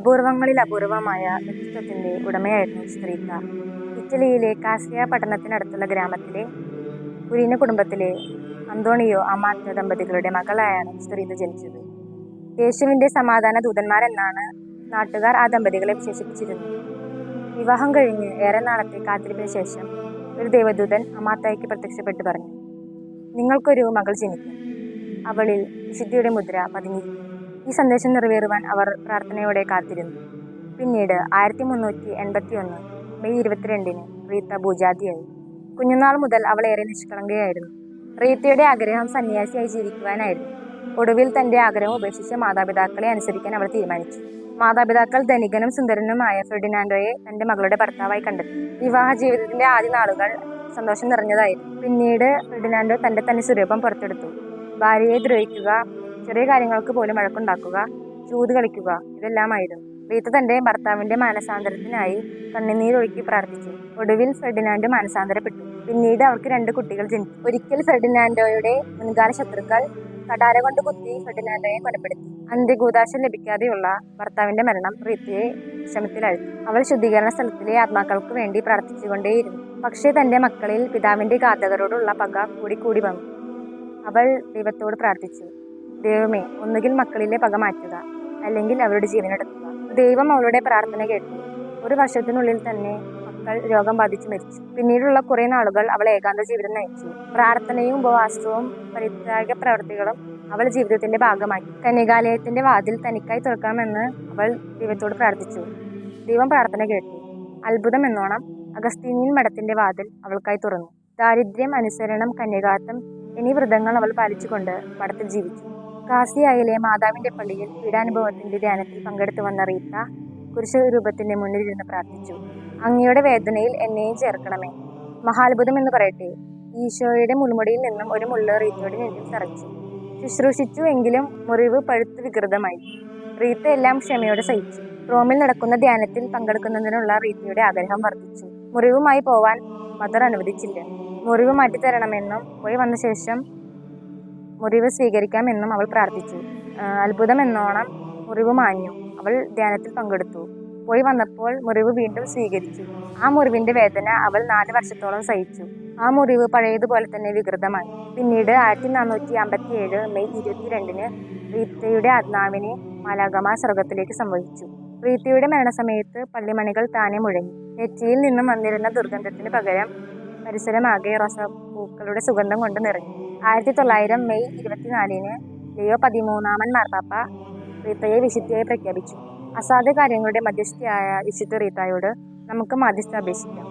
അപൂർവങ്ങളിൽ അപൂർവമായ വ്യക്തിത്വത്തിന്റെ ഉടമയായിരുന്നു സ്ത്രീത്ത. ഇറ്റലിയിലെ കാസിയ പട്ടണത്തിനടുത്തുള്ള ഗ്രാമത്തിലെ കുലീന കുടുംബത്തിലെ അന്തോണിയോ അമാത്ത ദമ്പതികളുടെ മകളായാണ് സ്ത്രീത്ത ജനിച്ചത്. യേശുവിന്റെ സമാധാന ദൂതന്മാരെന്നാണ് നാട്ടുകാർ ആ ദമ്പതികളെ വിശേഷിപ്പിച്ചിരുന്നത്. വിവാഹം കഴിഞ്ഞ് ഏറെ നാളത്തെ കാത്തിരിപ്പിന് ശേഷം ഒരു ദൈവദൂതൻ അമാത്തയ്ക്ക് പ്രത്യക്ഷപ്പെട്ടു പറഞ്ഞു, നിങ്ങൾക്കൊരു മകൾ ജനിക്കും, അവളിൽ വിശുദ്ധിയുടെ മുദ്ര പതിഞ്ഞിരിക്കും. ഈ സന്ദേശം നിറവേറുവാൻ അവർ പ്രാർത്ഥനയോടെ കാത്തിരുന്നു. പിന്നീട് 1381 മെയ് 22 റീത്ത ഭൂജാതിയായി. കുഞ്ഞുനാൾ മുതൽ അവൾ ഏറെ നിഷ്കളങ്കയായിരുന്നു. റീത്തയുടെ ആഗ്രഹം സന്യാസിയായി ജീവിക്കുവാനായിരുന്നു. ഒടുവിൽ തന്റെ ആഗ്രഹം ഉപേക്ഷിച്ച് മാതാപിതാക്കളെ അനുസരിക്കാൻ അവൾ തീരുമാനിച്ചു. മാതാപിതാക്കൾ ധനികനും സുന്ദരനുമായ ഫെർഡിനാൻഡോയെ തന്റെ മകളുടെ ഭർത്താവായി കണ്ടെത്തി. വിവാഹ ജീവിതത്തിന്റെ ആദ്യ നാളുകൾ സന്തോഷം നിറഞ്ഞതായിരുന്നു. പിന്നീട് ഫെർഡിനാൻഡോ തന്റെ തനി സ്വരൂപം പുറത്തെടുത്തു. ഭാര്യയെ ദ്രോഹിക്കുക, ചെറിയ കാര്യങ്ങൾക്ക് പോലും വഴക്കുണ്ടാക്കുക, ചൂത് കളിക്കുക, ഇതെല്ലാമായിരുന്നു. റീത്ത തന്റെ ഭർത്താവിന്റെ മാനസാന്തരത്തിനായി കണ്ണുനീരൊഴുക്കി പ്രാർത്ഥിച്ചു. ഒടുവിൽ ഫെർഡിനാൻഡോ മാനസാന്തരപ്പെട്ടു. പിന്നീട് അവർക്ക് 2 കുട്ടികൾ ജനിച്ചു. ഒരിക്കൽ ഫെർഡിനാൻഡോയുടെ മുൻകാല ശത്രുക്കൾ കഠാര കൊണ്ട് കുത്തി ഫെർഡിനാൻഡോയെ കൊലപ്പെടുത്തി. അന്ത്യകൂദാശ ലഭിക്കാതെയുള്ള ഭർത്താവിന്റെ മരണം റീത്തയെ വിഷമത്തിലാഴ്ത്തി. അവൾ ശുദ്ധീകരണ സ്ഥലത്തിലെ ആത്മാക്കൾക്ക് വേണ്ടി പ്രാർത്ഥിച്ചുകൊണ്ടേയിരുന്നു. പക്ഷേ തന്റെ മക്കളിൽ പിതാവിന്റെ ഘാതകരോടുള്ള പക കൂടി വന്നു. അവൾ ദൈവത്തോട് പ്രാർത്ഥിച്ചു, ദൈവമേ, ഒന്നുകിൽ മക്കളിലെ പക മാറ്റുക, അല്ലെങ്കിൽ അവരുടെ ജീവനെടുക്കുക. ദൈവം അവളുടെ പ്രാർത്ഥന കേട്ടു. 1 വർഷത്തിനുള്ളിൽ തന്നെ മക്കൾ രോഗം ബാധിച്ചു മരിച്ചു. പിന്നീടുള്ള കുറെ നാളുകൾ അവൾ ഏകാന്ത ജീവിതം നയിച്ചു. പ്രാർത്ഥനയും ഉപവാസവും പരിത്യാഗ പ്രവൃത്തികളും അവൾ ജീവിതത്തിന്റെ ഭാഗമാക്കി. കന്യകാലയത്തിന്റെ വാതിൽ തനിക്കായി തുറക്കണമെന്ന് അവൾ ദൈവത്തോട് പ്രാർത്ഥിച്ചു. ദൈവം പ്രാർത്ഥന കേട്ടു. അത്ഭുതം എന്നോണം അഗസ്തീനിയൻ മഠത്തിന്റെ വാതിൽ അവൾക്കായി തുറന്നു. ദാരിദ്ര്യം, അനുസരണം, കന്യകാത്വം എന്നീ വ്രതങ്ങൾ അവൾ പാലിച്ചുകൊണ്ട് മഠത്തിൽ ജീവിച്ചു. കാസിയായിലെ മാതാവിന്റെ പള്ളിയിൽ പീഡാനുഭവത്തിന്റെ ധ്യാനത്തിൽ പങ്കെടുത്തു വന്ന റീത്ത കുരിശു രൂപത്തിന്റെ മുന്നിൽ ഇരുന്ന് പ്രാർത്ഥിച്ചു, അങ്ങയുടെ വേദനയിൽ എന്നെയും ചേർക്കണമേ. മഹാത്ഭുതം എന്ന് പറയട്ടെ, ഈശോയുടെ മുൾമുടിയിൽ നിന്നും ഒരു മുള്ള് റീത്തയുടെ നെഞ്ചിൽ തറച്ചു. ശുശ്രൂഷിച്ചു, എങ്കിലും മുറിവ് പഴുത്ത് വികൃതമായി. റീത്ത എല്ലാം ക്ഷമയോടെ സഹിച്ചു. റോമിൽ നടക്കുന്ന ധ്യാനത്തിൽ പങ്കെടുക്കുന്നതിനുള്ള റീത്തയുടെ ആഗ്രഹം വർദ്ധിച്ചു. മുറിവുമായി പോവാൻ മദർ അനുവദിച്ചില്ല. മുറിവ് മാറ്റിത്തരണമെന്നും പോയി വന്ന ശേഷം മുറിവ് സ്വീകരിക്കാമെന്നും അവൾ പ്രാർത്ഥിച്ചു. അത്ഭുതം എന്നോണം മുറിവ് മാഞ്ഞു. അവൾ ധ്യാനത്തിൽ പങ്കെടുത്തു. പോയി വന്നപ്പോൾ മുറിവ് വീണ്ടും സ്വീകരിച്ചു. ആ മുറിവിന്റെ വേദന അവൾ 4 വർഷത്തോളം സഹിച്ചു. ആ മുറിവ് പഴയതുപോലെ തന്നെ വികൃതമായി. പിന്നീട് 1457 മെയ് 22 റീത്തയുടെ ആത്മാവിനെ മാലാഖമാർ സ്വർഗത്തിലേക്ക് സംവഹിച്ചു. റീത്തയുടെ മരണസമയത്ത് പള്ളിമണികൾ താനെ മുഴങ്ങി. നെറ്റിയിൽ നിന്നും വന്നിരുന്ന ദുർഗന്ധത്തിന് പകരം പരിസരമാകെ റോസാപ്പൂക്കളുടെ സുഗന്ധം കൊണ്ട് നിറഞ്ഞു. 1900 മെയ് 24 ലിയോ 13 മാർപ്പാപ്പ റീത്തയെ വിശുദ്ധിയായി പ്രഖ്യാപിച്ചു. അസാധ്യ കാര്യങ്ങളുടെ മധ്യസ്ഥയായ വിശുദ്ധ റീത്തയോട് നമുക്ക് മാധ്യസ്ഥ അപേക്ഷിക്കാം.